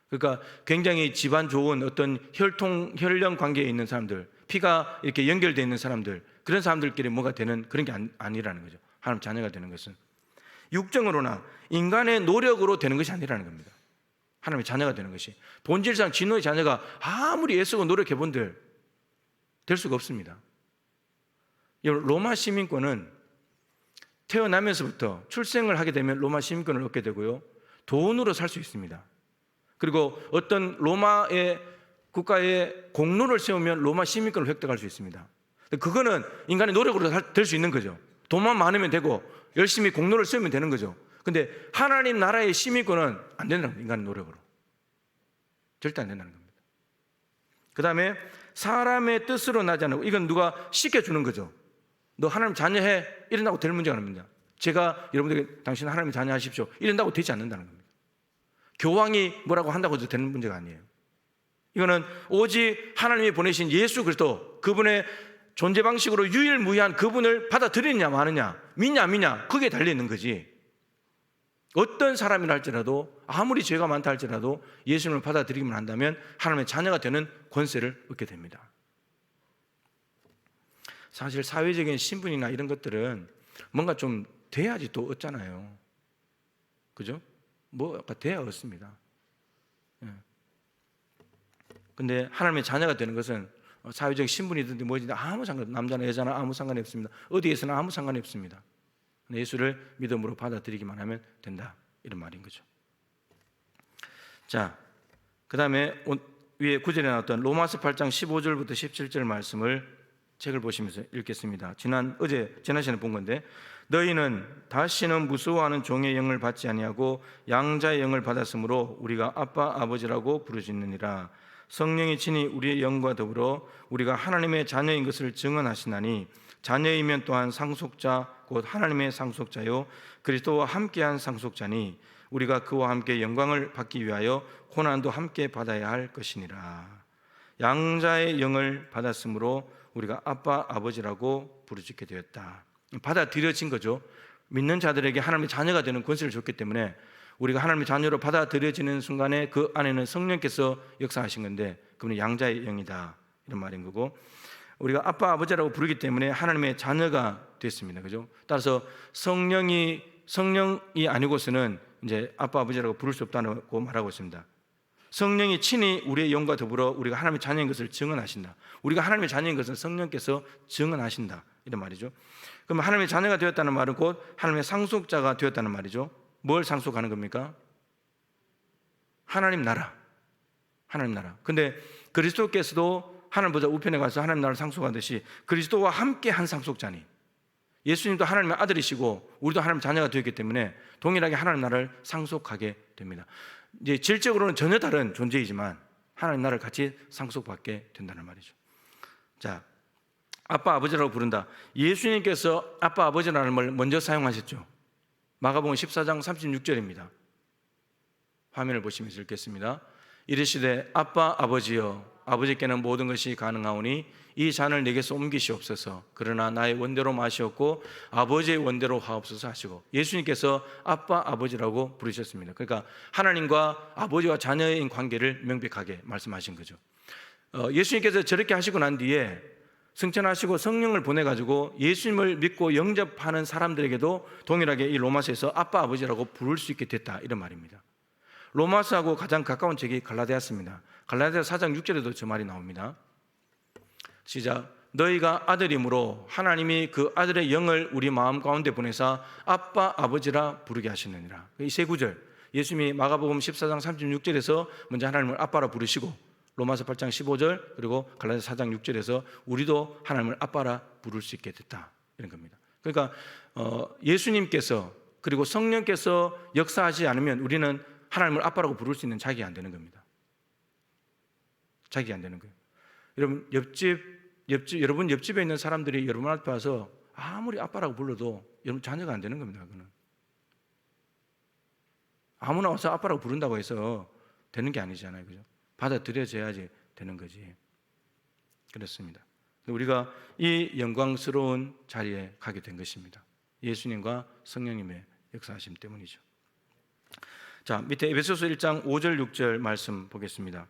그러니까 굉장히 집안 좋은 어떤 혈연 관계에 있는 사람들, 피가 이렇게 연결되어 있는 사람들, 그런 사람들끼리 뭐가 되는 그런 게 아니라는 거죠. 하나님 자녀가 되는 것은 육정으로나 인간의 노력으로 되는 것이 아니라는 겁니다. 하나님의 자녀가 되는 것이 본질상 진노의 자녀가 아무리 애쓰고 노력해 본들 될 수가 없습니다. 로마 시민권은 태어나면서부터 출생을 하게 되면 로마 시민권을 얻게 되고요, 돈으로 살 수 있습니다. 그리고 어떤 로마의 국가의 공로를 세우면 로마 시민권을 획득할 수 있습니다. 그거는 인간의 노력으로 될 수 있는 거죠. 돈만 많으면 되고 열심히 공로를 세우면 되는 거죠. 근데 하나님 나라의 시민권은 안 된다는 겁니다. 인간의 노력으로 절대 안 된다는 겁니다. 그 다음에 사람의 뜻으로 나지 않고, 이건 누가 시켜주는 거죠. 너 하나님 자녀해 이런다고 될 문제가 아닙니다. 제가 여러분들에게 당신 하나님 자녀 하십시오 이런다고 되지 않는다는 겁니다. 교황이 뭐라고 한다고 해도 되는 문제가 아니에요. 이거는 오직 하나님이 보내신 예수 그리스도, 그분의 존재 방식으로 유일무이한 그분을 받아들이느냐 마느냐, 믿냐 안 믿냐, 그게 달려있는 거지. 어떤 사람이라 할지라도, 아무리 죄가 많다 할지라도 예수님을 받아들이기만 한다면 하나님의 자녀가 되는 권세를 얻게 됩니다. 사실 사회적인 신분이나 이런 것들은 뭔가 좀 돼야지 또 얻잖아요. 그죠? 뭐가 돼야 얻습니다. 근데 하나님의 자녀가 되는 것은 사회적 신분이든지 뭐든지 아무 상관, 남자나 여자나 아무 상관이 없습니다. 어디에서나 아무 상관이 없습니다. 예수를 믿음으로 받아들이기만 하면 된다, 이런 말인 거죠. 자, 그 다음에 위에 구절에 나왔던 로마서 8장 15절부터 17절 말씀을 책을 보시면서 읽겠습니다. 지난 시간에 본 건데, 너희는 다시는 무서워하는 종의 영을 받지 아니하고 양자의 영을 받았으므로 우리가 아빠 아버지라고 부르짖느니라. 성령이 친히 우리의 영과 더불어 우리가 하나님의 자녀인 것을 증언하시나니, 자녀이면 또한 상속자 곧 하나님의 상속자요 그리스도와 함께한 상속자니, 우리가 그와 함께 영광을 받기 위하여 고난도 함께 받아야 할 것이니라. 양자의 영을 받았으므로 우리가 아빠 아버지라고 부르짖게 되었다. 받아들여진 거죠. 믿는 자들에게 하나님의 자녀가 되는 권세를 줬기 때문에 우리가 하나님의 자녀로 받아들여지는 순간에 그 안에는 성령께서 역사하신 건데, 그분은 양자의 영이다, 이런 말인 거고, 우리가 아빠 아버지라고 부르기 때문에 하나님의 자녀가 됐습니다. 그죠? 따라서 성령이 아니고서는 이제 아빠 아버지라고 부를 수 없다고 말하고 있습니다. 성령이 친히 우리의 영과 더불어 우리가 하나님의 자녀인 것을 증언하신다. 우리가 하나님의 자녀인 것은 성령께서 증언하신다, 이런 말이죠. 그럼 하나님의 자녀가 되었다는 말은 곧 하나님의 상속자가 되었다는 말이죠. 뭘 상속하는 겁니까? 하나님 나라. 하나님 나라. 근데 그리스도께서도 하늘보다 우편에 가서 하나님 나라를 상속하듯이 그리스도와 함께 한 상속자니, 예수님도 하나님의 아들이시고 우리도 하나님 자녀가 되었기 때문에 동일하게 하나님 나라를 상속하게 됩니다. 이제 질적으로는 전혀 다른 존재이지만 하나님 나라를 같이 상속받게 된다는 말이죠. 자, 아빠 아버지라고 부른다. 예수님께서 아빠 아버지라는 말 먼저 사용하셨죠. 마가복음 14장 36절입니다. 화면을 보시면서 읽겠습니다. 이르시되 아빠 아버지여, 아버지께는 모든 것이 가능하오니 이 잔을 내게서 옮기시옵소서. 그러나 나의 원대로 마시옵고 아버지의 원대로 하옵소서 하시고, 예수님께서 아빠 아버지라고 부르셨습니다. 그러니까 하나님과 아버지와 자녀인 관계를 명백하게 말씀하신 거죠. 예수님께서 저렇게 하시고 난 뒤에 승천하시고 성령을 보내가지고 예수님을 믿고 영접하는 사람들에게도 동일하게 이 로마서에서 아빠 아버지라고 부를 수 있게 됐다, 이런 말입니다. 로마서하고 가장 가까운 책이 갈라디아서입니다. 갈라디아서 4장 6절에도 저 말이 나옵니다. 시작. 너희가 아들이므로 하나님이 그 아들의 영을 우리 마음 가운데 보내사 아빠 아버지라 부르게 하시느니라. 이 세 구절, 예수님이 마가복음 14장 36절에서 먼저 하나님을 아빠라 부르시고, 로마서 8장 15절, 그리고 갈라디아서 4장 6절에서 우리도 하나님을 아빠라 부를 수 있게 됐다, 이런 겁니다. 그러니까 예수님께서 그리고 성령께서 역사하지 않으면 우리는 하나님을 아빠라고 부를 수 있는 자격이 안 되는 겁니다. 자격이 안 되는 거예요. 여러분 옆집에 있는 사람들이 여러분 앞에 와서 아무리 아빠라고 불러도 여러분 자녀가 안 되는 겁니다. 그거는 아무나 와서 아빠라고 부른다고 해서 되는 게 아니잖아요. 그죠? 받아들여져야지 되는 거지. 그렇습니다. 우리가 이 영광스러운 자리에 가게 된 것입니다. 예수님과 성령님의 역사하심 때문이죠. 자, 밑에 에베소서 1장 5절 6절 말씀 보겠습니다.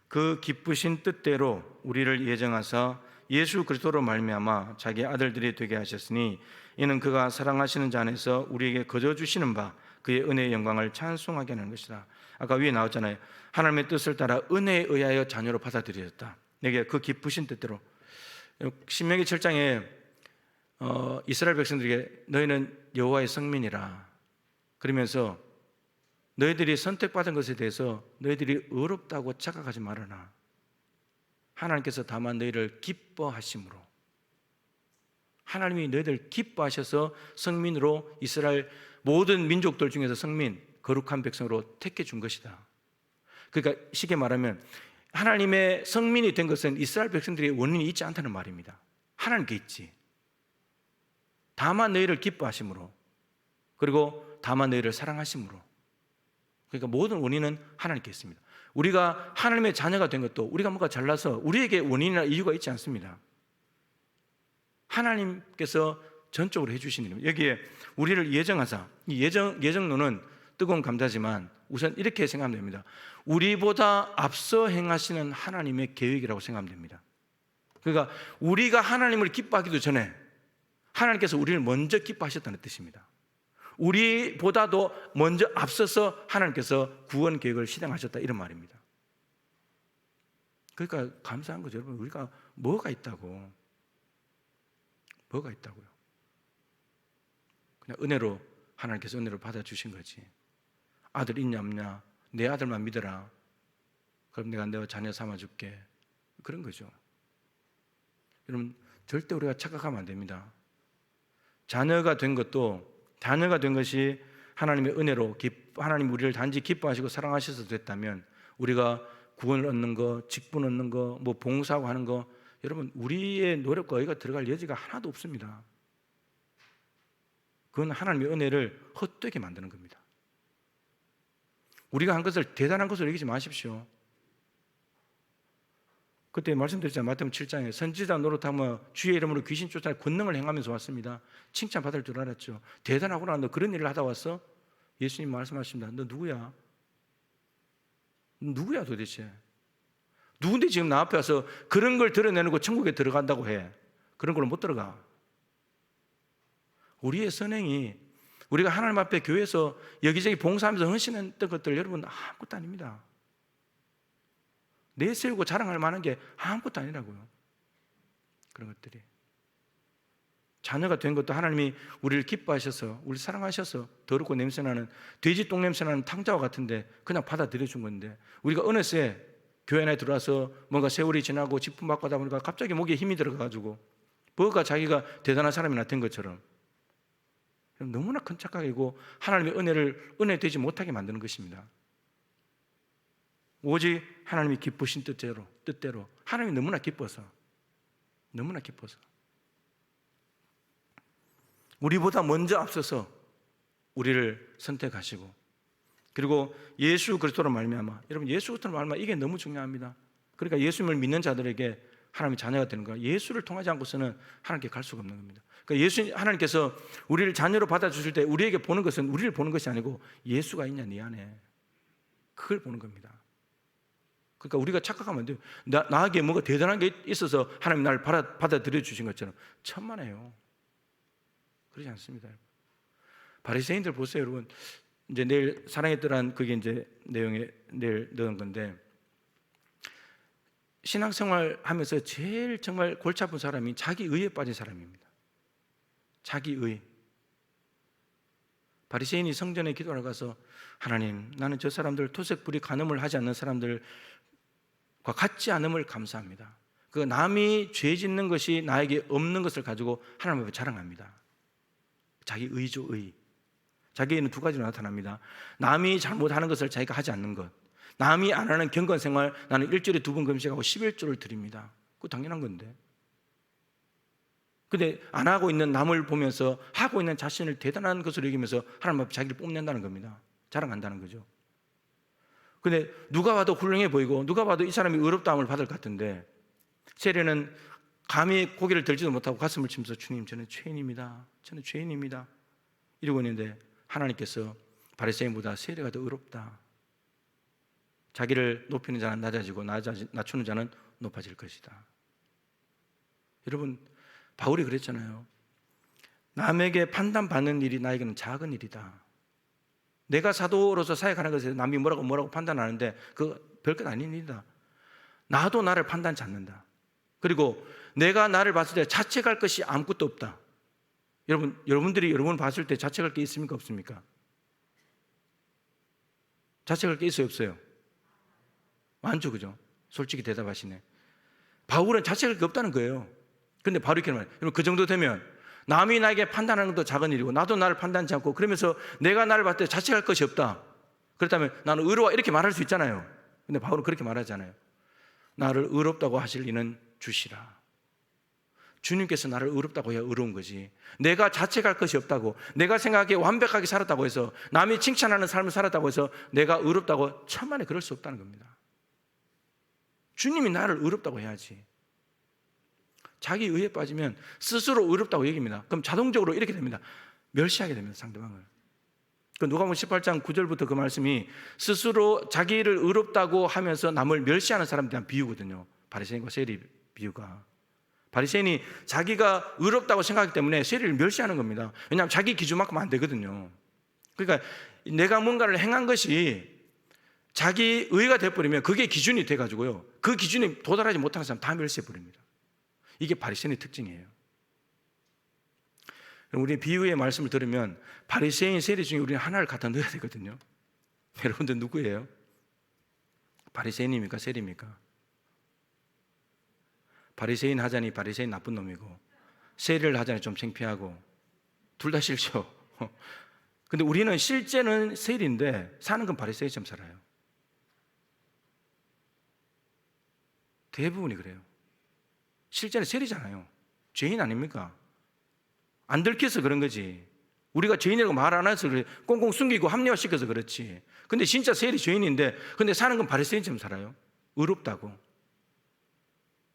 그 기쁘신 뜻대로 우리를 예정하사 예수 그리스도로 말미암아 자기 아들들이 되게 하셨으니 이는 그가 사랑하시는 자 안에서 우리에게 거저 주시는 바 그의 은혜의 영광을 찬송하게 하는 것이다. 아까 위에 나왔잖아요. 하나님의 뜻을 따라 은혜에 의하여 자녀로 받아들여졌다. 내게 그 기쁘신 뜻대로. 신명기 7장에 이스라엘 백성들에게 너희는 여호와의 성민이라 그러면서 너희들이 선택받은 것에 대해서 너희들이 어렵다고 착각하지 말아라. 하나님께서 다만 너희를 기뻐하심으로, 하나님이 너희들 기뻐하셔서 성민으로 이스라엘 모든 민족들 중에서 성민, 거룩한 백성으로 택해 준 것이다. 그러니까 쉽게 말하면 하나님의 성민이 된 것은 이스라엘 백성들의 원인이 있지 않다는 말입니다. 하나님께 있지. 다만 너희를 기뻐하심으로, 그리고 다만 너희를 사랑하심으로. 그러니까 모든 원인은 하나님께 있습니다. 우리가 하나님의 자녀가 된 것도 우리가 뭔가 잘나서 우리에게 원인이나 이유가 있지 않습니다. 하나님께서 전적으로 해주신 일입니다. 여기에 우리를 예정하사, 이 예정론은 뜨거운 감자지만 우선 이렇게 생각하면 됩니다. 우리보다 앞서 행하시는 하나님의 계획이라고 생각하면 됩니다. 그러니까 우리가 하나님을 기뻐하기도 전에 하나님께서 우리를 먼저 기뻐하셨다는 뜻입니다. 우리보다도 먼저 앞서서 하나님께서 구원 계획을 실행하셨다, 이런 말입니다. 그러니까 감사한 거죠. 여러분, 우리가 뭐가 있다고요? 그냥 은혜로, 하나님께서 은혜로 받아주신 거지. 아들 있냐 없냐, 내 아들만 믿어라, 그럼 내가 내 자녀 삼아줄게, 그런 거죠. 여러분, 절대 우리가 착각하면 안 됩니다. 자녀가 된 것이 하나님의 은혜로, 하나님 우리를 단지 기뻐하시고 사랑하셔서 됐다면, 우리가 구원을 얻는 거, 직분 얻는 거, 뭐 봉사하고 하는 거, 여러분, 우리의 노력과 의가 들어갈 여지가 하나도 없습니다. 그건 하나님의 은혜를 헛되게 만드는 겁니다. 우리가 한 것을 대단한 것으로 여기지 마십시오. 그때 말씀드렸잖아요. 마태복음 7장에 선지자 노릇하며 주의 이름으로 귀신 쫓아내 권능을 행하면서 왔습니다. 칭찬받을 줄 알았죠. 대단하구나, 너 그런 일을 하다 왔어? 예수님 말씀하십니다. 너 누구야? 누구야 도대체? 누군데 지금 나 앞에 와서 그런 걸 드러내놓고 천국에 들어간다고 해? 그런 걸로 못 들어가. 우리의 선행이, 우리가 하나님 앞에 교회에서 여기저기 봉사하면서 헌신했던 것들, 여러분 아무것도 아닙니다. 내세우고 자랑할 만한 게 아무것도 아니라고요. 그런 것들이. 자녀가 된 것도 하나님이 우리를 기뻐하셔서, 우리를 사랑하셔서 더럽고 냄새나는 돼지 똥 냄새나는 탕자와 같은데 그냥 받아들여 준 건데, 우리가 어느새 교회 안에 들어와서 뭔가 세월이 지나고 직분 받고 하다 보니까 갑자기 목에 힘이 들어가가지고 뭐가 자기가 대단한 사람이나 된 것처럼, 너무나 큰 착각이고 하나님의 은혜 되지 못하게 만드는 것입니다. 오직 하나님이 기쁘신 뜻대로 하나님이 너무나 기뻐서 우리보다 먼저 앞서서 우리를 선택하시고, 그리고 예수 그리스도로 말미암아, 여러분 예수 그리스도로 말미암아, 이게 너무 중요합니다. 그러니까 예수님을 믿는 자들에게 하나님의 자녀가 되는 거야. 예수를 통하지 않고서는 하나님께 갈 수가 없는 겁니다. 그러니까 하나님께서 우리를 자녀로 받아주실 때 우리에게 보는 것은 우리를 보는 것이 아니고 예수가 있냐 네 안에, 그걸 보는 겁니다. 그러니까 우리가 착각하면 안 돼요. 나에게 뭔가 대단한 게 있어서 하나님 나를 받아들여 주신 것처럼. 천만에요. 그렇지 않습니다. 바리새인들 보세요, 여러분. 이제 내일 사랑의 뜰한 그게 이제 내용에 내일 넣은 건데, 신앙생활 하면서 제일 정말 골치 아픈 사람이 자기 의에 빠진 사람입니다. 자기 의. 바리새인이 성전에 기도하러 가서, 하나님, 나는 저 사람들 토색불이 간음을 하지 않는 사람들과 같지 않음을 감사합니다. 그 남이 죄 짓는 것이 나에게 없는 것을 가지고 하나님 앞에 자랑합니다. 자기 의죠, 의. 자기에는 두 가지로 나타납니다. 남이 잘못하는 것을 자기가 하지 않는 것, 남이 안 하는 경건생활, 나는 일주일에 2번 금식하고 11조를 드립니다. 그거 당연한 건데. 근데 안 하고 있는 남을 보면서 하고 있는 자신을 대단한 것으로 여기면서 하나님 앞에 자기를 뽐낸다는 겁니다. 자랑한다는 거죠. 근데 누가 봐도 훌륭해 보이고 누가 봐도 이 사람이 의롭다함을 받을 것 같은데, 세례는 감히 고개를 들지도 못하고 가슴을 치면서, 주님 저는 죄인입니다, 저는 죄인입니다. 이러고 있는데 하나님께서 바리새인보다 세리가 더 의롭다. 자기를 높이는 자는 낮아지고 낮추는 자는 높아질 것이다. 여러분, 바울이 그랬잖아요. 남에게 판단받는 일이 나에게는 작은 일이다. 내가 사도로서 사역하는 것에 남이 뭐라고 판단하는데 그 별것 아닌 일이다. 나도 나를 판단치 않는다. 그리고 내가 나를 봤을 때 자책할 것이 아무것도 없다. 여러분들이 여러분 봤을 때 자책할 게 있습니까? 없습니까? 자책할 게 있어요? 없어요? 많죠, 그죠? 솔직히 대답하시네. 바울은 자책할 게 없다는 거예요. 근데 바로 이렇게 말해요. 여러분, 그 정도 되면 남이 나에게 판단하는 것도 작은 일이고 나도 나를 판단치 않고 그러면서 내가 나를 봤을 때 자책할 것이 없다. 그렇다면 나는 의로워 이렇게 말할 수 있잖아요. 근데 바울은 그렇게 말하잖아요. 나를 의롭다고 하실 이는 주시라. 주님께서 나를 의롭다고 해야 의로운 거지. 내가 자책할 것이 없다고, 내가 생각하기에 완벽하게 살았다고 해서, 남이 칭찬하는 삶을 살았다고 해서 내가 의롭다고 천만에 그럴 수 없다는 겁니다. 주님이 나를 의롭다고 해야지. 자기 의에 빠지면 스스로 의롭다고 얘기합니다. 그럼 자동적으로 이렇게 됩니다. 멸시하게 됩니다, 상대방을. 누가복음 18장 9절부터 그 말씀이 스스로 자기를 의롭다고 하면서 남을 멸시하는 사람에 대한 비유거든요. 바리새인과 세리 비유가. 바리새인이 자기가 의롭다고 생각하기 때문에 세리를 멸시하는 겁니다. 왜냐하면 자기 기준만큼 안 되거든요. 그러니까 내가 뭔가를 행한 것이 자기 의가 되어버리면 그게 기준이 돼가지고요, 그 기준에 도달하지 못하는 사람 다 멸시해버립니다. 이게 바리새인의 특징이에요. 우리 비유의 말씀을 들으면 바리새인, 세리 중에 우리는 하나를 갖다 넣어야 되거든요. 여러분들 누구예요? 바리새인입니까? 세리입니까? 바리새인 하자니 바리새인 나쁜 놈이고, 세리를 하자니 좀 창피하고, 둘 다 싫죠. 근데 우리는 실제는 세리인데 사는 건 바리새인처럼 살아요. 대부분이 그래요. 실제는 세리잖아요. 죄인 아닙니까? 안 들켜서 그런 거지. 우리가 죄인이라고 말 안 해서 그래, 꽁꽁 숨기고 합리화시켜서 그렇지. 근데 진짜 세리 죄인인데 근데 사는 건 바리새인처럼 살아요. 의롭다고.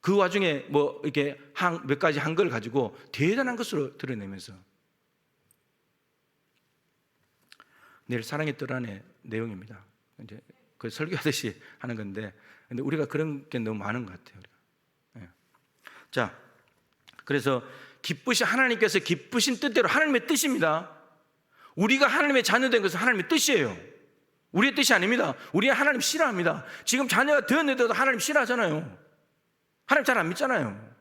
그 와중에 뭐 이렇게 몇 가지 한 걸 가지고 대단한 것으로 드러내면서. 내일 사랑의 뜰 안에 내용입니다. 이제 그 설교하듯이 하는 건데, 근데 우리가 그런 게 너무 많은 것 같아요. 우리가. 네. 자, 그래서 하나님께서 기쁘신 뜻대로, 하나님의 뜻입니다. 우리가 하나님의 자녀된 것은 하나님의 뜻이에요. 우리의 뜻이 아닙니다. 우리 하나님 싫어합니다. 지금 자녀가 되었는데도 하나님 싫어하잖아요. 하나님 잘 안 믿잖아요.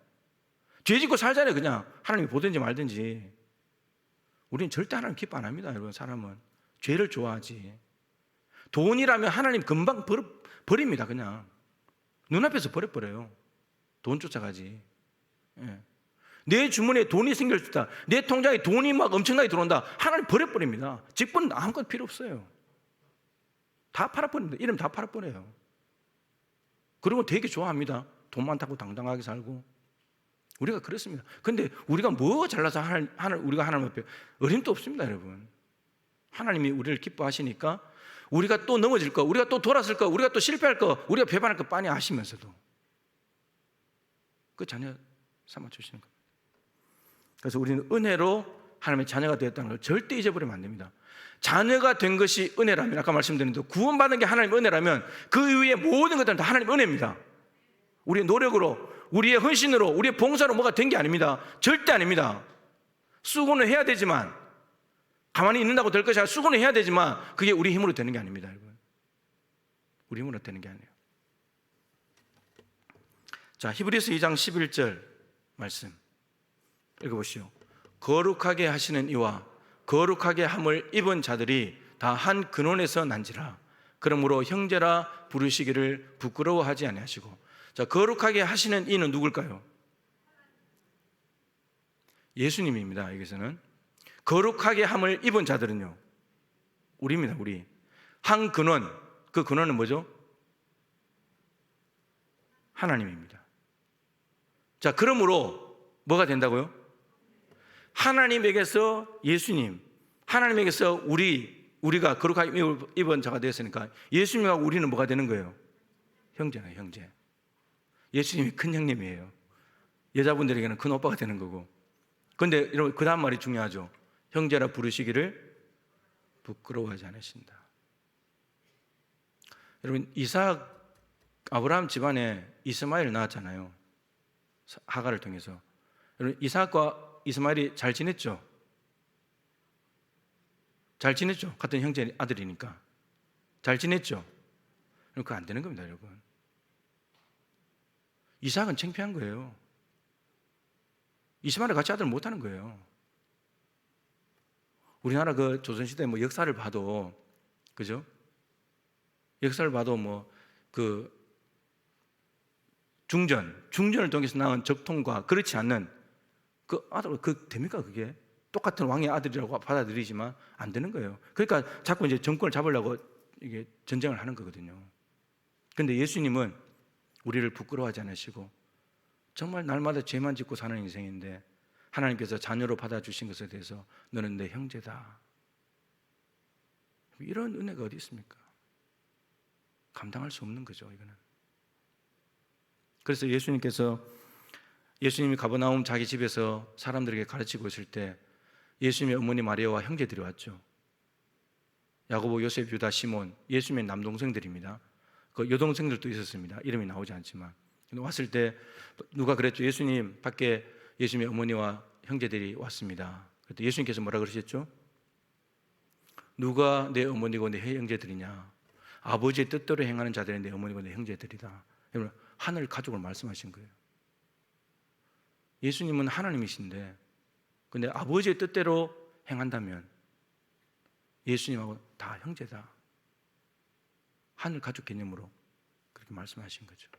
죄 짓고 살잖아요. 그냥 하나님이 보든지 말든지. 우리는 절대 하나님 기뻐 안 합니다. 여러분, 사람은 죄를 좋아하지. 돈이라면 하나님 금방 버립니다. 그냥 눈앞에서 버려버려요. 돈 쫓아가지. 예. 내 주머니에 돈이 생길 수 있다, 내 통장에 돈이 막 엄청나게 들어온다, 하나님 버려버립니다. 직분은 아무것도 필요 없어요. 다 팔아버립니다. 이름 다 팔아버려요. 그리고 되게 좋아합니다. 돈 많다고 당당하게 살고. 우리가 그렇습니다. 근데 우리가 뭐 잘나서 우리가 하나님 앞에 어림도 없습니다. 여러분, 하나님이 우리를 기뻐하시니까 우리가 또 넘어질 거, 우리가 또 돌아설 거, 우리가 또 실패할 거, 우리가 배반할 거 빤히 아시면서도 그 자녀 삼아주시는 겁니다. 그래서 우리는 은혜로 하나님의 자녀가 되었다는 걸 절대 잊어버리면 안 됩니다. 자녀가 된 것이 은혜라면, 아까 말씀드렸는데 구원받은 게 하나님의 은혜라면 그 이후에 모든 것들은 다 하나님의 은혜입니다. 우리의 노력으로, 우리의 헌신으로, 우리의 봉사로 뭐가 된 게 아닙니다. 절대 아닙니다. 수고는 해야 되지만, 가만히 있는다고 될 것이 아니라 수고는 해야 되지만 그게 우리 힘으로 되는 게 아닙니다. 여러분, 우리 힘으로 되는 게 아니에요. 자, 히브리서 2장 11절 말씀 읽어보시오. 거룩하게 하시는 이와 거룩하게 함을 입은 자들이 다 한 근원에서 난지라. 그러므로 형제라 부르시기를 부끄러워하지 아니하시고. 자, 거룩하게 하시는 이는 누굴까요? 예수님입니다. 여기서는 거룩하게 함을 입은 자들은요, 우리입니다. 우리 한 근원, 그 근원은 뭐죠? 하나님입니다. 자, 그러므로 뭐가 된다고요? 하나님에게서 예수님, 하나님에게서 우리가 거룩하게 입은 자가 되었으니까 예수님하고 우리는 뭐가 되는 거예요? 형제예요, 형제. 예수님이 큰 형님이에요. 여자분들에게는 큰 오빠가 되는 거고, 그런데 여러분 그 다음 말이 중요하죠. 형제라 부르시기를 부끄러워하지 않으신다. 여러분 이삭 아브라함 집안에 이스마엘 낳았잖아요. 하가를 통해서. 여러분 이삭과 이스마엘이 잘 지냈죠? 잘 지냈죠? 같은 형제 아들이니까 잘 지냈죠? 그거 안 되는 겁니다, 여러분. 이삭은 창피한 거예요. 이스마엘 같이 아들 못 하는 거예요. 우리나라 그 조선시대 뭐 역사를 봐도, 그죠? 역사를 봐도 뭐 그 중전을 통해서 낳은 적통과 그렇지 않는 그 아들, 그 됩니까 그게? 똑같은 왕의 아들이라고 받아들이지만 안 되는 거예요. 그러니까 자꾸 이제 정권을 잡으려고 이게 전쟁을 하는 거거든요. 그런데 예수님은 우리를 부끄러워하지 않으시고 정말 날마다 죄만 짓고 사는 인생인데 하나님께서 자녀로 받아주신 것에 대해서 너는 내 형제다. 이런 은혜가 어디 있습니까? 감당할 수 없는 거죠, 이거는. 그래서 예수님이 가버나움 자기 집에서 사람들에게 가르치고 있을 때 예수님의 어머니 마리아와 형제들이 왔죠. 야고보, 요셉, 유다, 시몬, 예수님의 남동생들입니다. 그 여동생들도 있었습니다. 이름이 나오지 않지만. 왔을 때 누가 그랬죠? 예수님 밖에 예수님의 어머니와 형제들이 왔습니다. 그때 예수님께서 뭐라 그러셨죠? 누가 내 어머니고 내 형제들이냐? 아버지의 뜻대로 행하는 자들이 내 어머니고 내 형제들이다. 여러분, 하늘 가족을 말씀하신 거예요. 예수님은 하나님이신데 근데 아버지의 뜻대로 행한다면 예수님하고 다 형제다. 하늘 가족 개념으로 그렇게 말씀하신 거죠.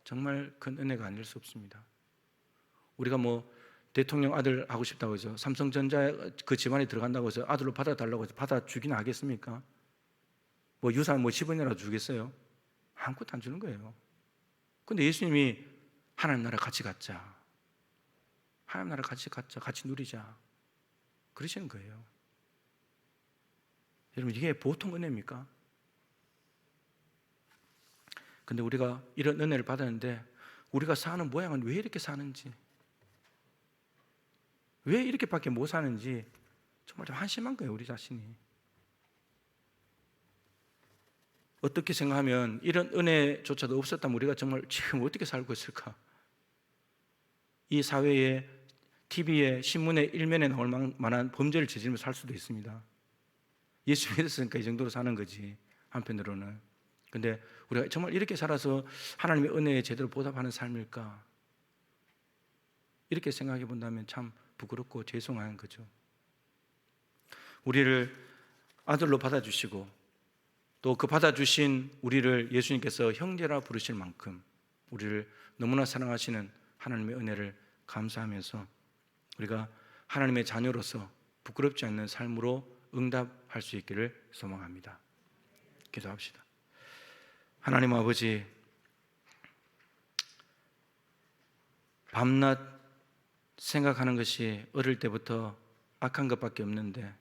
정말 큰 은혜가 아닐 수 없습니다. 우리가 뭐 대통령 아들 하고 싶다고 해서 삼성전자 그 집안에 들어간다고 해서 아들로 받아달라고 해서 받아주긴 하겠습니까? 뭐 유산 뭐 10원이라도 주겠어요? 아무것도 안 주는 거예요. 근데 예수님이 하나님 나라 같이 갖자. 하나님 나라 같이 갖자. 같이 누리자. 그러시는 거예요. 여러분 이게 보통 은혜입니까? 근데 우리가 이런 은혜를 받았는데 우리가 사는 모양은 왜 이렇게 사는지, 왜 이렇게밖에 못 사는지 정말 좀 한심한 거예요, 우리 자신이. 어떻게 생각하면 이런 은혜조차도 없었다면 우리가 정말 지금 어떻게 살고 있을까? 이 사회에, TV에, 신문에, 일면에 나올 만한 범죄를 저지르며 살 수도 있습니다. 예수 믿었으니까 이 정도로 사는 거지, 한편으로는. 근데 우리가 정말 이렇게 살아서 하나님의 은혜에 제대로 보답하는 삶일까? 이렇게 생각해 본다면 참 부끄럽고 죄송한 거죠. 우리를 아들로 받아주시고 또 그 받아주신 우리를 예수님께서 형제라 부르실 만큼 우리를 너무나 사랑하시는 하나님의 은혜를 감사하면서 우리가 하나님의 자녀로서 부끄럽지 않는 삶으로 응답할 수 있기를 소망합니다. 기도합시다. 하나님 아버지, 밤낮 생각하는 것이 어릴 때부터 악한 것밖에 없는데